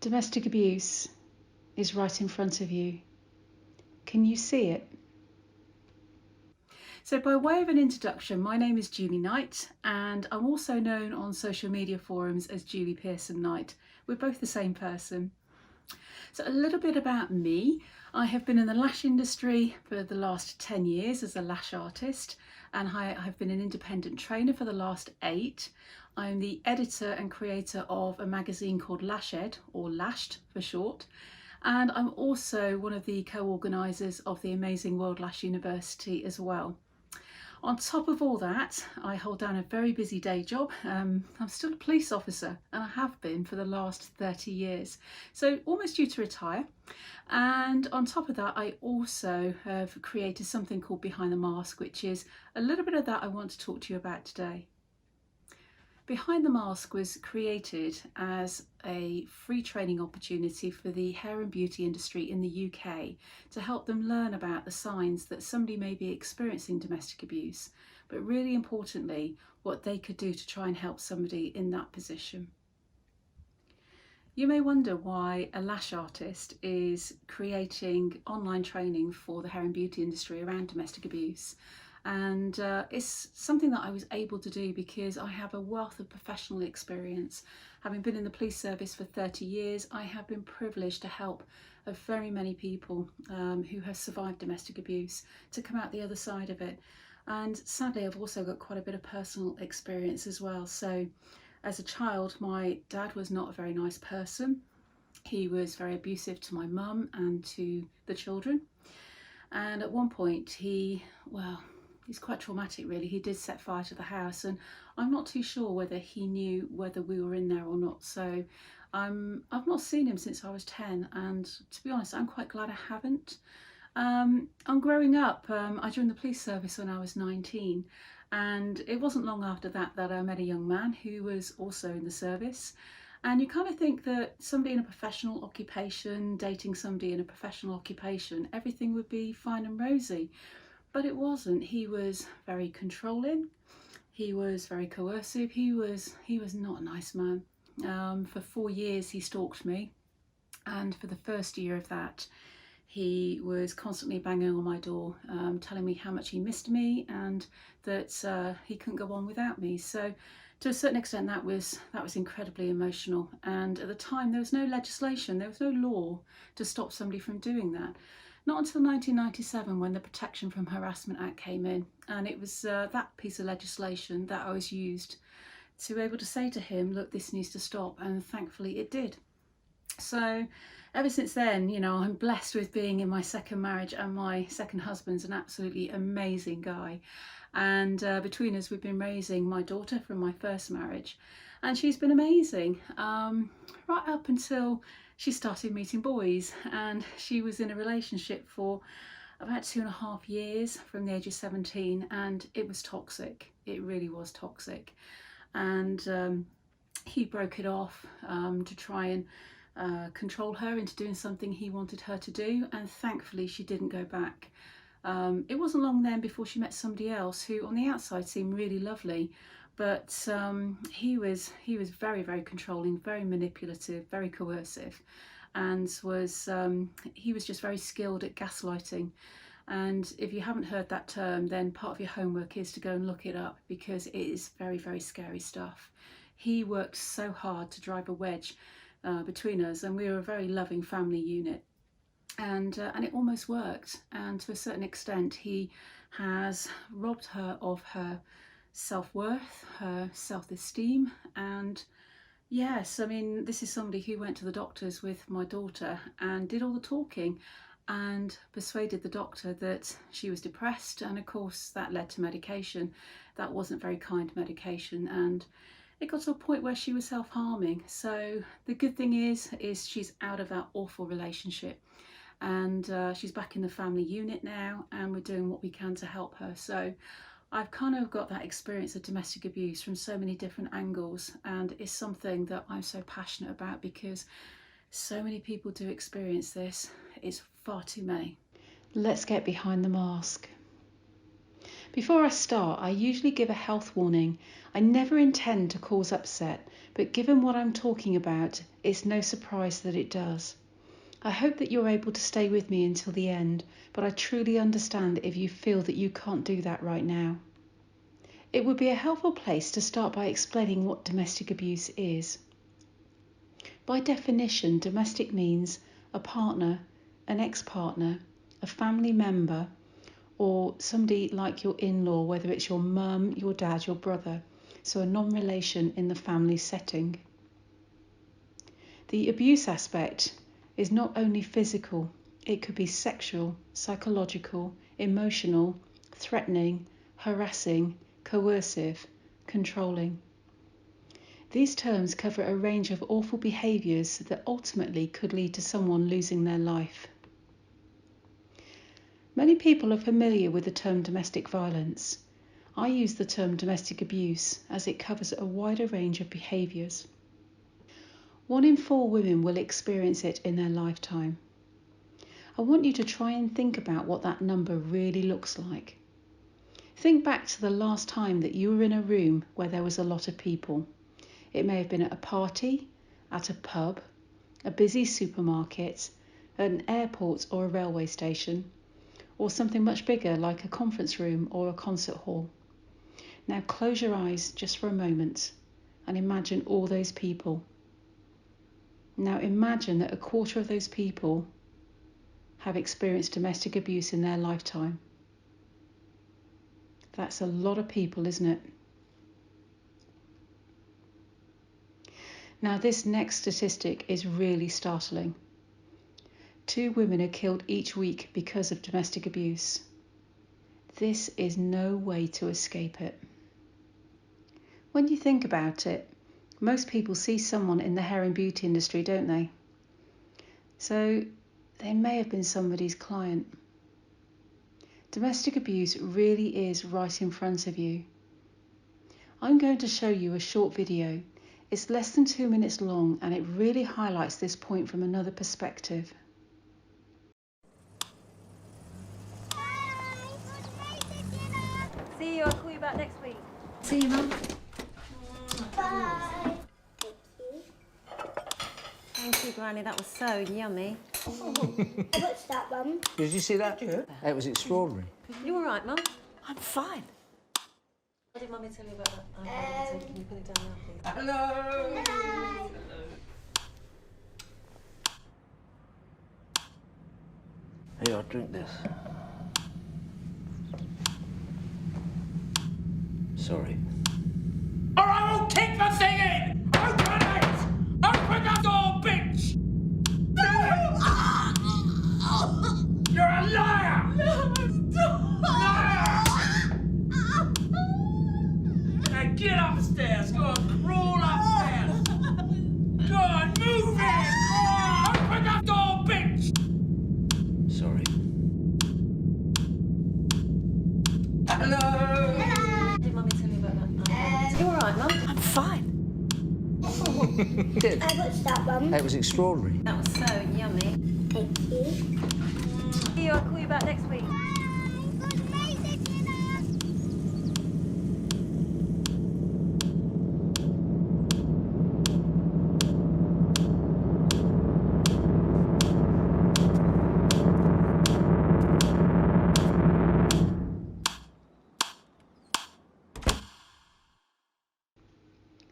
Domestic abuse is right in front of you. Can you see it? So by way of an introduction, my name is Julie Knight and I'm also known on social media forums as Julie Pearson Knight. We're both the same person. So a little bit about me. I have been in the lash industry for the last 10 years as a lash artist, and I have been an independent trainer for the last 8. I'm the editor and creator of a magazine called Lashed, or Lashed for short, and I'm also one of the co-organisers of the Amazing World Lash University as well. On top of all that, I hold down a very busy day job. I'm still a police officer and I have been for the last 30 years, so almost due to retire. And on top of that, I also have created something called Behind the Mask, which is a little bit of that I want to talk to you about today. Behind the Mask was created as a free training opportunity for the hair and beauty industry in the UK to help them learn about the signs that somebody may be experiencing domestic abuse, but really importantly, what they could do to try and help somebody in that position. You may wonder why a lash artist is creating online training for the hair and beauty industry around domestic abuse. And it's something that I was able to do because I have a wealth of professional experience. Having been in the police service for 30 years, I have been privileged to help very many people who have survived domestic abuse to come out the other side of it. And sadly, I've also got quite a bit of personal experience as well. So as a child, my dad was not a very nice person. He was very abusive to my mum and to the children. And at one point it's quite traumatic really. He did set fire to the house and I'm not too sure whether he knew whether we were in there or not. So I've not seen him since I was 10, and to be honest, I'm quite glad I haven't. I'm growing up. I joined the police service when I was 19, and it wasn't long after that that I met a young man who was also in the service. And you kind of think that somebody in a professional occupation, dating somebody in a professional occupation, everything would be fine and rosy. But it wasn't. He was very controlling. He was very coercive. He was not a nice man. For 4 years he stalked me, and for the first year of that he was constantly banging on my door, telling me how much he missed me and that he couldn't go on without me. So to a certain extent that was incredibly emotional, and at the time there was no legislation, there was no law to stop somebody from doing that. Not until 1997 when the Protection from Harassment Act came in, and it was that piece of legislation that I was used to be able to say to him, look, this needs to stop, and thankfully it did. So ever since then, you know, I'm blessed with being in my second marriage, and my second husband's an absolutely amazing guy. And between us, we've been raising my daughter from my first marriage, and she's been amazing right up until she started meeting boys, and she was in a relationship for about 2.5 years from the age of 17, and it was toxic. It really was toxic. And he broke it off to try and control her into doing something he wanted her to do, and thankfully she didn't go back. It wasn't long then before she met somebody else who on the outside seemed really lovely, but he was very, very controlling, very manipulative, very coercive, and he was just very skilled at gaslighting. And if you haven't heard that term, then part of your homework is to go and look it up, because it is very, very scary stuff. He worked so hard to drive a wedge between us, and we were a very loving family unit. And it almost worked, and to a certain extent he has robbed her of her self-worth, her self-esteem. And yes, I mean, this is somebody who went to the doctors with my daughter and did all the talking and persuaded the doctor that she was depressed, and of course that led to medication. That wasn't very kind medication, and it got to a point where she was self-harming. So the good thing is she's out of that awful relationship, and she's back in the family unit now, and we're doing what we can to help her. So I've kind of got that experience of domestic abuse from so many different angles, and it's something that I'm so passionate about because so many people do experience this. It's far too many. Let's get behind the mask. Before I start, I usually give a health warning. I never intend to cause upset, but given what I'm talking about, it's no surprise that it does. I hope that you're able to stay with me until the end, but I truly understand if you feel that you can't do that right now. It would be a helpful place to start by explaining what domestic abuse is. By definition, domestic means a partner, an ex-partner, a family member, or somebody like your in-law, whether it's your mum, your dad, your brother, so a non-relation in the family setting. The abuse aspect is not only physical, it could be sexual, psychological, emotional, threatening, harassing, coercive, controlling. These terms cover a range of awful behaviours that ultimately could lead to someone losing their life. Many people are familiar with the term domestic violence. I use the term domestic abuse as it covers a wider range of behaviours. 1 in 4 women will experience it in their lifetime. I want you to try and think about what that number really looks like. Think back to the last time that you were in a room where there was a lot of people. It may have been at a party, at a pub, a busy supermarket, an airport or a railway station, or something much bigger like a conference room or a concert hall. Now close your eyes just for a moment and imagine all those people. Now imagine that a quarter of those people have experienced domestic abuse in their lifetime. That's a lot of people, isn't it? Now this next statistic is really startling. 2 women are killed each week because of domestic abuse. This is no way to escape it. When you think about it, most people see someone in the hair and beauty industry, don't they? So they may have been somebody's client. Domestic abuse really is right in front of you. I'm going to show you a short video. It's less than 2 minutes long and it really highlights this point from another perspective. See you, I'll call you back next week. See you, Mum. Bye. Thank you, Granny, that was so yummy. I watched that one. Did you see that? Yeah. It was extraordinary. You all right, Mum? I'm fine. What did Mummy tell you about that? So can you put it down now, please? Hello. Bye. Here, I'll drink this. Sorry. Or I will kick the thing in! Open it! Open the door, bitch! You're a liar! Liar! Now get upstairs. Go on, crawl upstairs. Go on, move it! Go on! Open the door, bitch! Sorry. Hello. What did Mummy tell you about that? You all right, Mum? I'm fine. Did. I watched that one. It was extraordinary. That was so yummy. Thank you. See you, I'll call you back next week.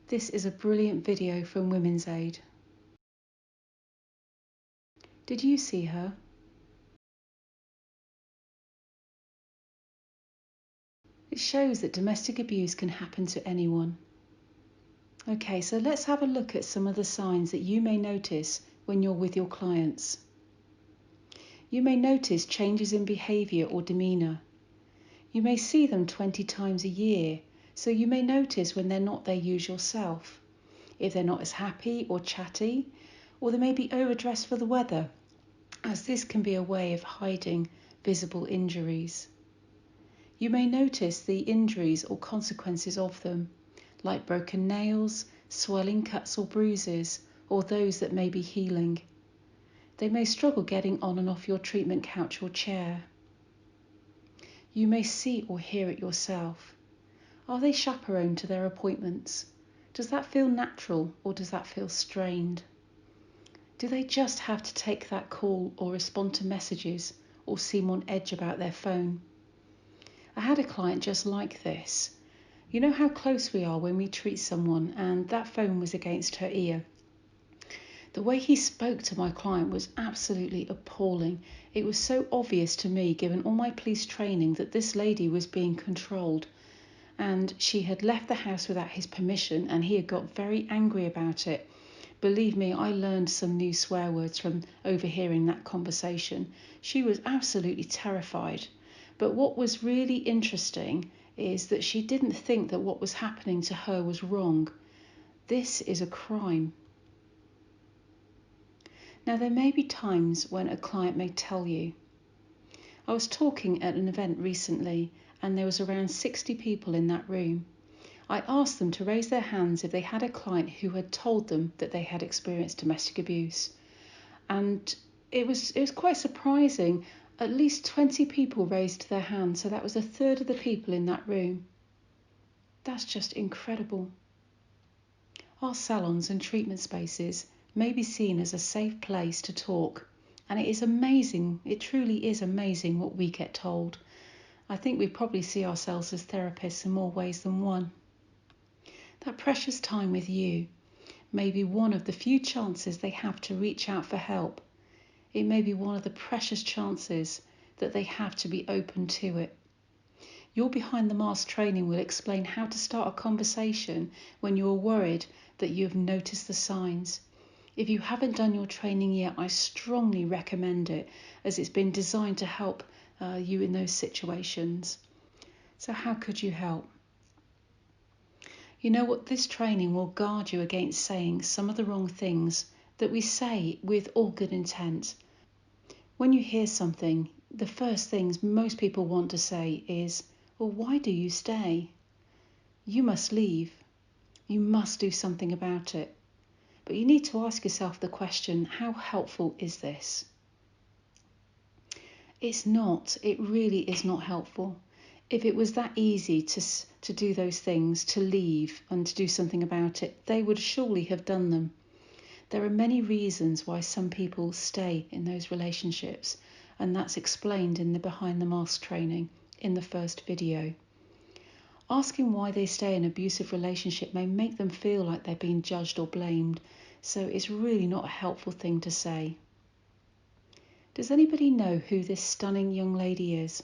This is a brilliant video from Women's Aid. Did you see her? It shows that domestic abuse can happen to anyone. Okay, so let's have a look at some of the signs that you may notice when you're with your clients. You may notice changes in behaviour or demeanour. You may see them 20 times a year, so you may notice when they're not their usual self, if they're not as happy or chatty, or they may be overdressed for the weather, as this can be a way of hiding visible injuries. You may notice the injuries or consequences of them, like broken nails, swelling cuts or bruises, or those that may be healing. They may struggle getting on and off your treatment couch or chair. You may see or hear it yourself. Are they chaperoned to their appointments? Does that feel natural or does that feel strained? Do they just have to take that call or respond to messages or seem on edge about their phone? I had a client just like this. You know how close we are when we treat someone, and that phone was against her ear. The way he spoke to my client was absolutely appalling. It was so obvious to me, given all my police training, that this lady was being controlled, and she had left the house without his permission, and he had got very angry about it. Believe me, I learned some new swear words from overhearing that conversation. She was absolutely terrified. But what was really interesting is that she didn't think that what was happening to her was wrong. This is a crime. Now, there may be times when a client may tell you. I was talking at an event recently, and there was around 60 people in that room. I asked them to raise their hands if they had a client who had told them that they had experienced domestic abuse. And it was quite surprising. At least 20 people raised their hands, so that was a third of the people in that room. That's just incredible. Our salons and treatment spaces may be seen as a safe place to talk, and it is amazing, it truly is amazing what we get told. I think we probably see ourselves as therapists in more ways than one. That precious time with you may be one of the few chances they have to reach out for help. It may be one of the precious chances that they have to be open to it. Your Behind the Mask training will explain how to start a conversation when you're worried that you have noticed the signs. If you haven't done your training yet, I strongly recommend it, as it's been designed to help you in those situations. So how could you help? You know what? This training will guard you against saying some of the wrong things that we say with all good intent. When you hear something, the first things most people want to say is, well, why do you stay? You must leave. You must do something about it. But you need to ask yourself the question, how helpful is this? It's not. It really is not helpful. If it was that easy to do those things, to leave and to do something about it, they would surely have done them. There are many reasons why some people stay in those relationships, and that's explained in the Behind the Mask training in the first video. Asking why they stay in an abusive relationship may make them feel like they're being judged or blamed, so it's really not a helpful thing to say. Does anybody know who this stunning young lady is?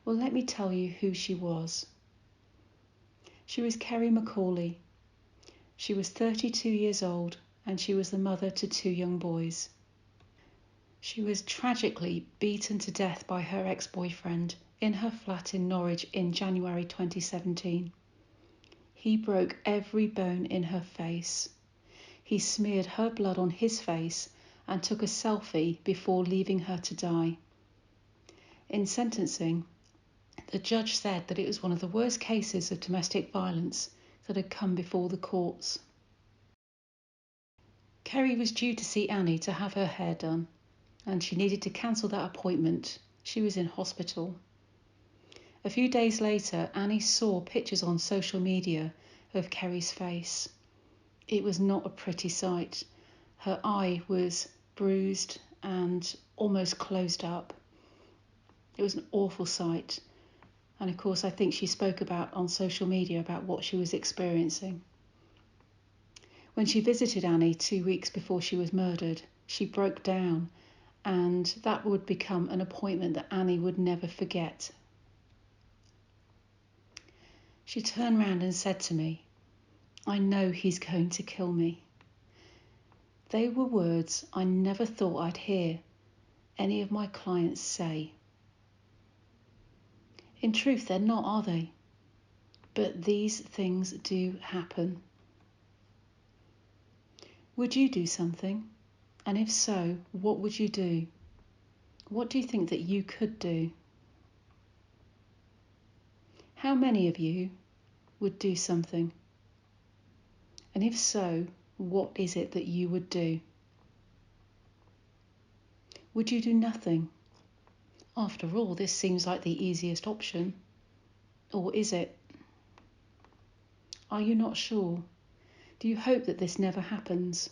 Well, let me tell you who she was. She was Kerry McCauley. She was 32 years old, and she was the mother to 2 young boys. She was tragically beaten to death by her ex-boyfriend in her flat in Norwich in January 2017. He broke every bone in her face. He smeared her blood on his face and took a selfie before leaving her to die. In sentencing, the judge said that it was one of the worst cases of domestic violence that had come before the courts. Kerry was due to see Annie to have her hair done, and she needed to cancel that appointment. She was in hospital. A few days later, Annie saw pictures on social media of Kerry's face. It was not a pretty sight. Her eye was bruised and almost closed up. It was an awful sight. And of course, I think she spoke about on social media about what she was experiencing. When she visited Annie 2 weeks before she was murdered, she broke down, and that would become an appointment that Annie would never forget. She turned round and said to me, "I know he's going to kill me." They were words I never thought I'd hear any of my clients say. In truth, they're not, are they? But these things do happen. Would you do something? And if so, what would you do? What do you think that you could do? How many of you would do something? And if so, what is it that you would do? Would you do nothing? After all, this seems like the easiest option. Or is it? Are you not sure? Do you hope that this never happens?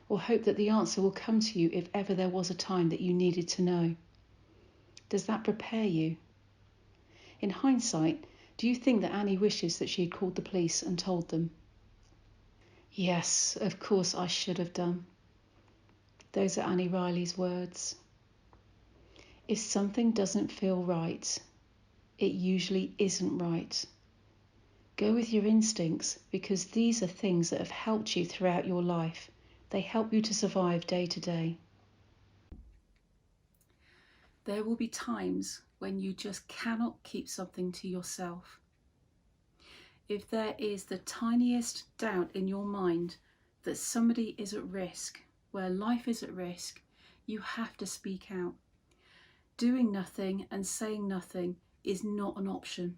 Or hope that the answer will come to you if ever there was a time that you needed to know? Does that prepare you? In hindsight, do you think that Annie wishes that she had called the police and told them? Yes, of course I should have done. Those are Annie Riley's words. If something doesn't feel right, it usually isn't right. Go with your instincts, because these are things that have helped you throughout your life. They help you to survive day to day. There will be times when you just cannot keep something to yourself. If there is the tiniest doubt in your mind that somebody is at risk, where life is at risk, you have to speak out. Doing nothing and saying nothing is not an option.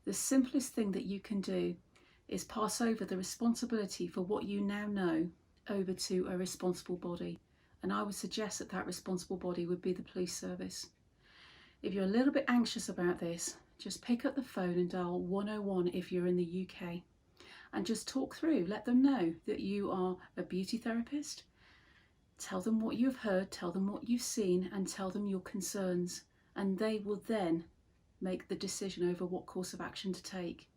The simplest thing that you can do is pass over the responsibility for what you now know over to a responsible body. And I would suggest that that responsible body would be the police service. If you're a little bit anxious about this, just pick up the phone and dial 101 if you're in the UK. And just talk through, let them know that you are a beauty therapist. Tell them what you've heard, tell them what you've seen, and tell them your concerns. And they will then make the decision over what course of action to take.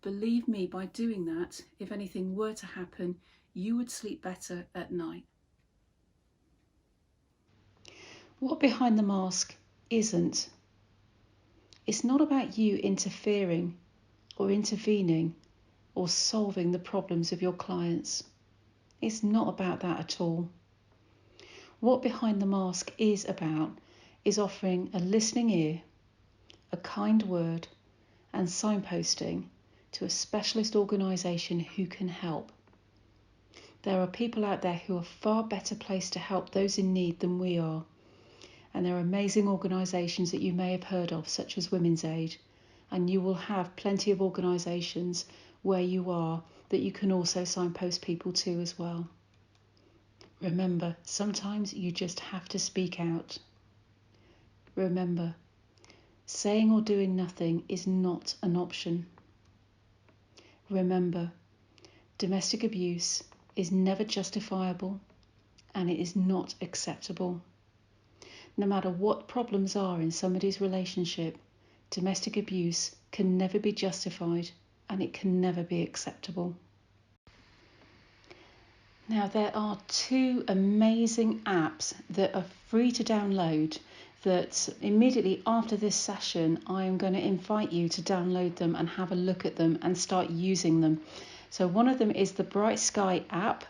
Believe me, by doing that, if anything were to happen, you would sleep better at night. What behind the mask isn't. It's not about you interfering or intervening or solving the problems of your clients. It's not about that at all. What behind the mask is about is offering a listening ear, a kind word, and signposting to a specialist organisation who can help. There are people out there who are far better placed to help those in need than we are. And there are amazing organisations that you may have heard of, such as Women's Aid, and you will have plenty of organisations where you are that you can also signpost people to as well. Remember, sometimes you just have to speak out. Remember, saying or doing nothing is not an option. Remember, domestic abuse is never justifiable and it is not acceptable. No matter what problems are in somebody's relationship, domestic abuse can never be justified and it can never be acceptable. Now, there are 2 amazing apps that are free to download that immediately after this session, I am going to invite you to download them and have a look at them and start using them. So one of them is the Bright Sky app.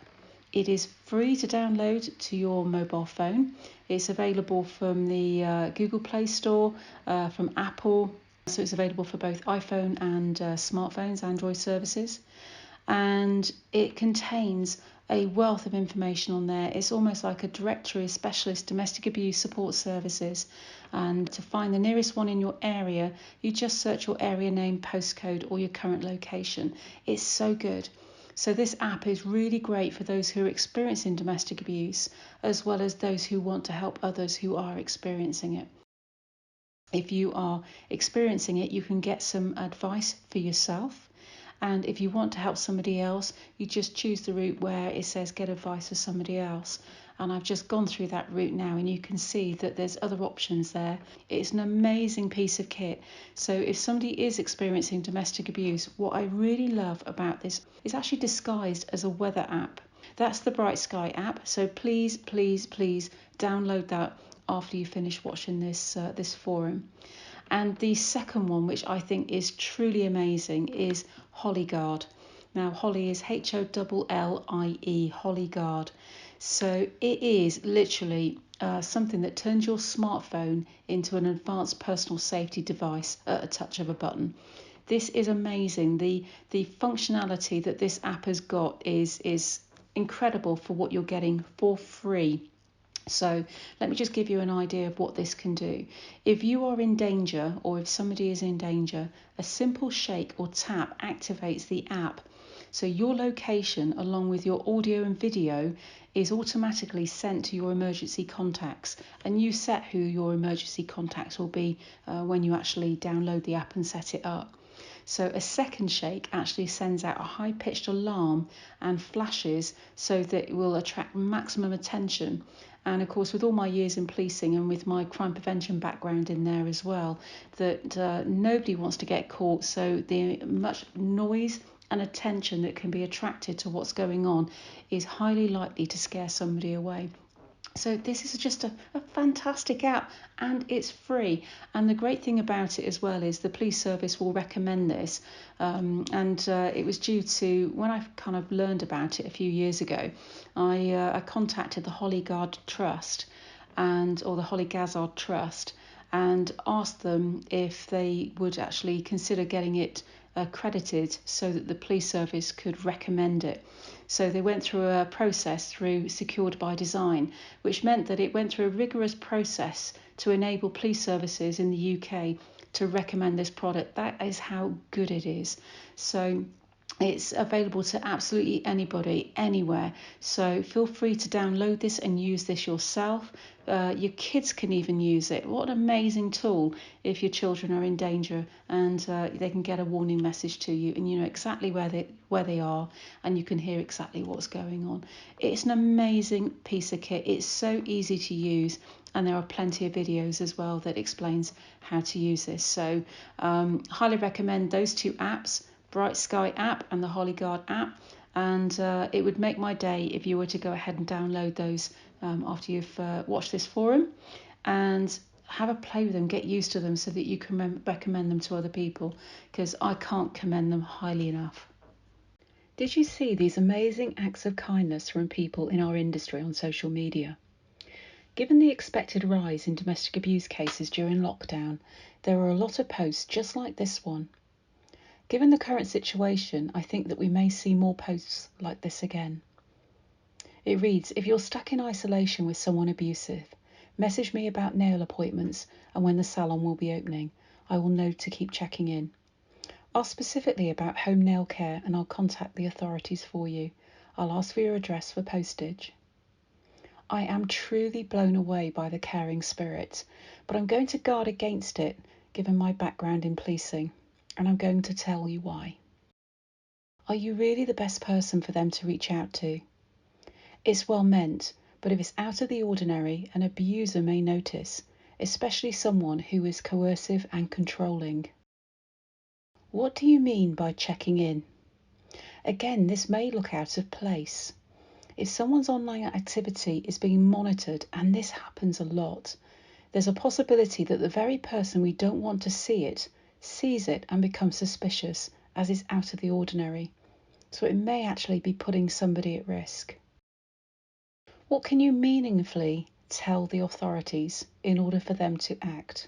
It is free to download to your mobile phone. It's available from the Google Play Store, from Apple. So it's available for both iPhone and smartphones, Android services. And it contains a wealth of information on there. It's almost like a directory of specialist domestic abuse support services. And to find the nearest one in your area, you just search your area name, postcode, or your current location. It's so good. So this app is really great for those who are experiencing domestic abuse, as well as those who want to help others who are experiencing it. If you are experiencing it, you can get some advice for yourself. And if you want to help somebody else, you just choose the route where it says get advice for somebody else. And I've just gone through that route now, and you can see that there's other options there. It's an amazing piece of kit. So if somebody is experiencing domestic abuse, what I really love about this is actually disguised as a weather app. That's the Bright Sky app. So please, please, please download that after you finish watching this forum. And the second one, which I think is truly amazing, is HollyGuard. Now, Holly is HOLLIE, HollyGuard. So it is literally something that turns your smartphone into an advanced personal safety device at a touch of a button. This is amazing. The functionality that this app has got is incredible for what you're getting for free. So let me just give you an idea of what this can do. If you are in danger, or if somebody is in danger, a simple shake or tap activates the app. So your location, along with your audio and video, is automatically sent to your emergency contacts, and you set who your emergency contacts will be when you actually download the app and set it up. So a second shake actually sends out a high-pitched alarm and flashes so that it will attract maximum attention. And of course, with all my years in policing and with my crime prevention background in there as well, that nobody wants to get caught, so the much noise and attention that can be attracted to what's going on is highly likely to scare somebody away. So this is just a fantastic app, and it's free. And the great thing about it as well is the police service will recommend this. It was due to, when I kind of learned about it a few years ago, I contacted the Holygard Trust or the Holygazard Trust and asked them if they would actually consider getting it accredited so that the police service could recommend it. So they went through a process through Secured by Design, which meant that it went through a rigorous process to enable police services in the UK to recommend this product. That is how good it is. So it's available to absolutely anybody, anywhere. So feel free to download this and use this yourself. Your kids can even use it. What an amazing tool if your children are in danger and they can get a warning message to you and you know exactly where they are and you can hear exactly what's going on. It's an amazing piece of kit. It's so easy to use, and there are plenty of videos as well that explains how to use this. So highly recommend those two apps, Bright Sky app and the Holygard app, and it would make my day if you were to go ahead and download those after you've watched this forum, and have a play with them, get used to them so that you can recommend them to other people, because I can't commend them highly enough. Did you see these amazing acts of kindness from people in our industry on social media? Given the expected rise in domestic abuse cases during lockdown, there are a lot of posts just like this one. Given the current situation, I think that we may see more posts like this again. It reads, if you're stuck in isolation with someone abusive, message me about nail appointments and when the salon will be opening. I will know to keep checking in. Ask specifically about home nail care and I'll contact the authorities for you. I'll ask for your address for postage. I am truly blown away by the caring spirit, but I'm going to guard against it given my background in policing, and I'm going to tell you why. Are you really the best person for them to reach out to? It's well meant, but if it's out of the ordinary, an abuser may notice, especially someone who is coercive and controlling. What do you mean by checking in? Again, this may look out of place. If someone's online activity is being monitored, and this happens a lot, there's a possibility that the very person we don't want to see it sees it and becomes suspicious, as is out of the ordinary. So it may actually be putting somebody at risk. What can you meaningfully tell the authorities in order for them to act?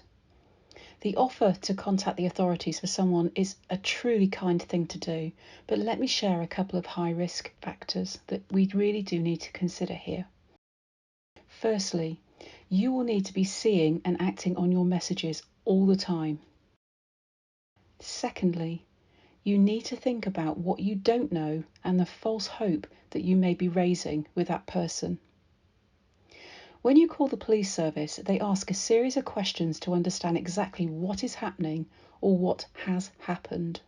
The offer to contact the authorities for someone is a truly kind thing to do, but let me share a couple of high-risk factors that we really do need to consider here. Firstly, you will need to be seeing and acting on your messages all the time. Secondly, you need to think about what you don't know and the false hope that you may be raising with that person. When you call the police service, they ask a series of questions to understand exactly what is happening or what has happened.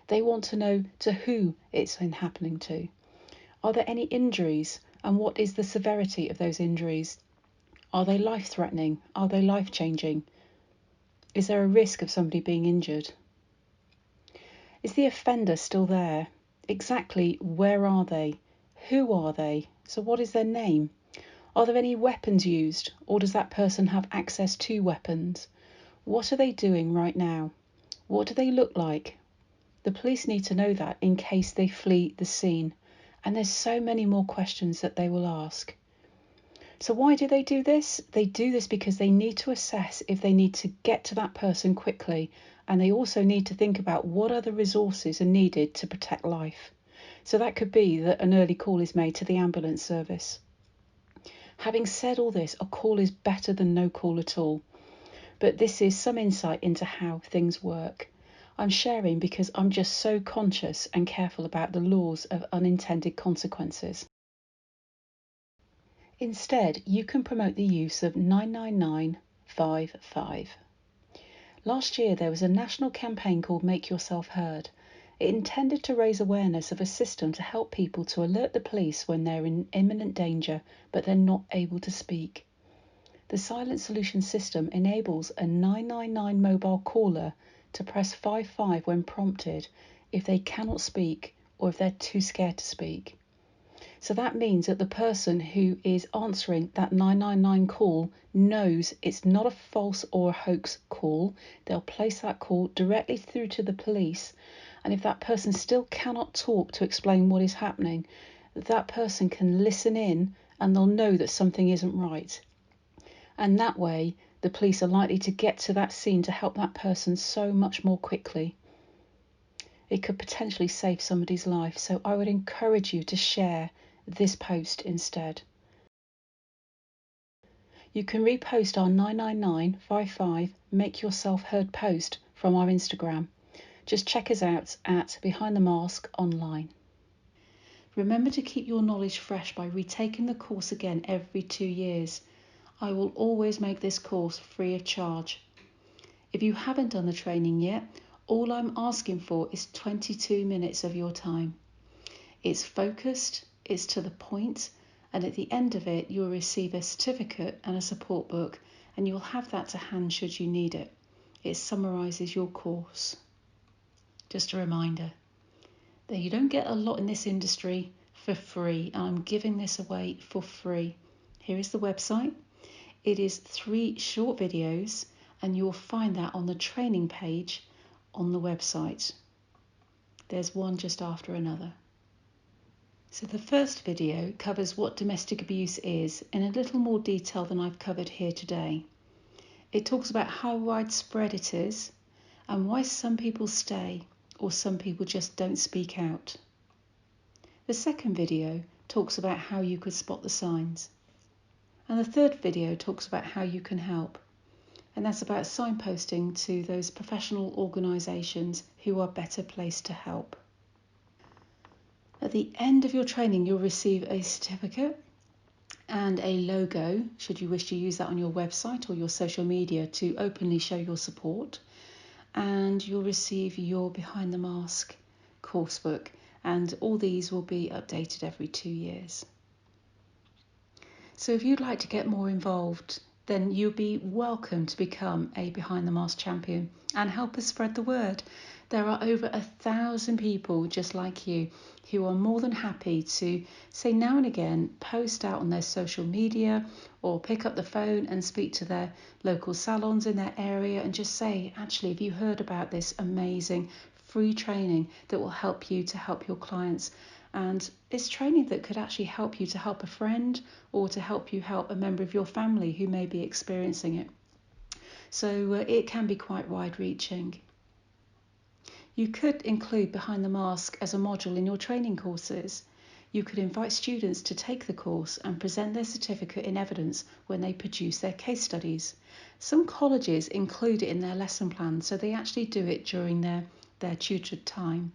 They want to know to who it's been happening to. Are there any injuries, and what is the severity of those injuries? Are they life-threatening? Are they life-changing? Is there a risk of somebody being injured? Is the offender still there? Exactly where are they? Who are they? So what is their name? Are there any weapons used, or does that person have access to weapons? What are they doing right now? What do they look like? The police need to know that in case they flee the scene. And there's so many more questions that they will ask. So why do they do this? They do this because they need to assess if they need to get to that person quickly, and they also need to think about what other resources are needed to protect life. So that could be that an early call is made to the ambulance service. Having said all this, a call is better than no call at all. But this is some insight into how things work. I'm sharing because I'm just so conscious and careful about the laws of unintended consequences. Instead, you can promote the use of 99955. Last year, there was a national campaign called Make Yourself Heard. It intended to raise awareness of a system to help people to alert the police when they're in imminent danger, but they're not able to speak. The Silent Solution system enables a 999 mobile caller to press 55 when prompted if they cannot speak or if they're too scared to speak. So that means that the person who is answering that 999 call knows it's not a false or a hoax call. They'll place that call directly through to the police, and if that person still cannot talk to explain what is happening, that person can listen in and they'll know that something isn't right. And that way, the police are likely to get to that scene to help that person so much more quickly. It could potentially save somebody's life, so I would encourage you to share this post instead. You can repost our 99955 Make Yourself Heard post from our Instagram. Just check us out at Behind the Mask online. Remember to keep your knowledge fresh by retaking the course again every 2 years. I will always make this course free of charge. If you haven't done the training yet, all I'm asking for is 22 minutes of your time. It's focused, it's to the point, and at the end of it you'll receive a certificate and a support book, and you'll have that to hand should you need it. It summarises your course. Just a reminder that you don't get a lot in this industry for free, and I'm giving this away for free. Here is the website. It is 3 short videos, and you'll find that on the training page on the website. There's one just after another. So the first video covers what domestic abuse is in a little more detail than I've covered here today. It talks about how widespread it is and why some people stay or some people just don't speak out. The second video talks about how you could spot the signs. And the third video talks about how you can help. And that's about signposting to those professional organisations who are better placed to help. At the end of your training, you'll receive a certificate and a logo, should you wish to use that on your website or your social media to openly show your support. And you'll receive your Behind the Mask coursebook, and all these will be updated every 2 years. So if you'd like to get more involved, then you'll be welcome to become a Behind the Mask champion and help us spread the word. There are over 1,000 people just like you who are more than happy to, say now and again, post out on their social media or pick up the phone and speak to their local salons in their area and just say, actually, have you heard about this amazing free training that will help you to help your clients? And it's training that could actually help you to help a friend or to help you help a member of your family who may be experiencing it. So it can be quite wide-reaching. You could include Behind the Mask as a module in your training courses. You could invite students to take the course and present their certificate in evidence when they produce their case studies. Some colleges include it in their lesson plan, so they actually do it during their tutored time.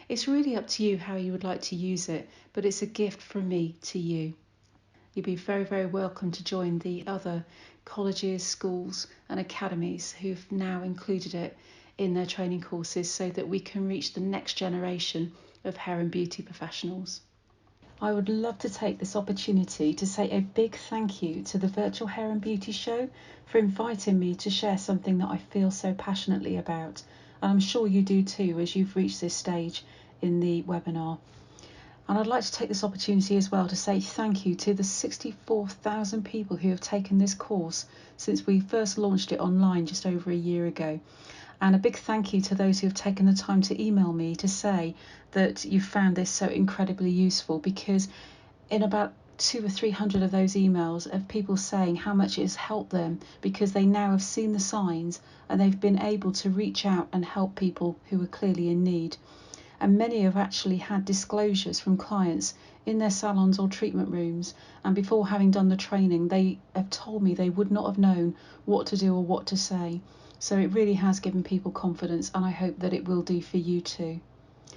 It's really up to you how you would like to use it, but it's a gift from me to you. You'd be very, very welcome to join the other colleges, schools and academies who've now included it in their training courses so that we can reach the next generation of hair and beauty professionals. I would love to take this opportunity to say a big thank you to the Virtual Hair and Beauty Show for inviting me to share something that I feel so passionately about. And I'm sure you do too as you've reached this stage in the webinar. And I'd like to take this opportunity as well to say thank you to the 64,000 people who have taken this course since we first launched it online just over a year ago. And a big thank you to those who have taken the time to email me to say that you found this so incredibly useful, because in about 200 or 300 of those emails of people saying how much it has helped them because they now have seen the signs and they've been able to reach out and help people who are clearly in need. And many have actually had disclosures from clients in their salons or treatment rooms, and before having done the training they have told me they would not have known what to do or what to say. So it really has given people confidence, and I hope that it will do for you too.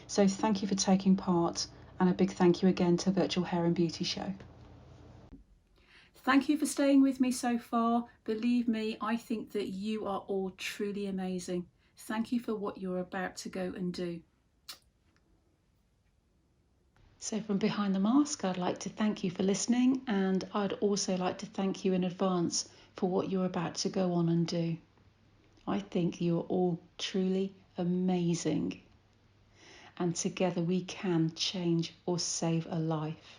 So thank you for taking part, and a big thank you again to Virtual Hair and Beauty Show. Thank you for staying with me so far. Believe me, I think that you are all truly amazing. Thank you for what you're about to go and do. So from behind the mask, I'd like to thank you for listening, and I'd also like to thank you in advance for what you're about to go on and do. I think you are all truly amazing, and together we can change or save a life.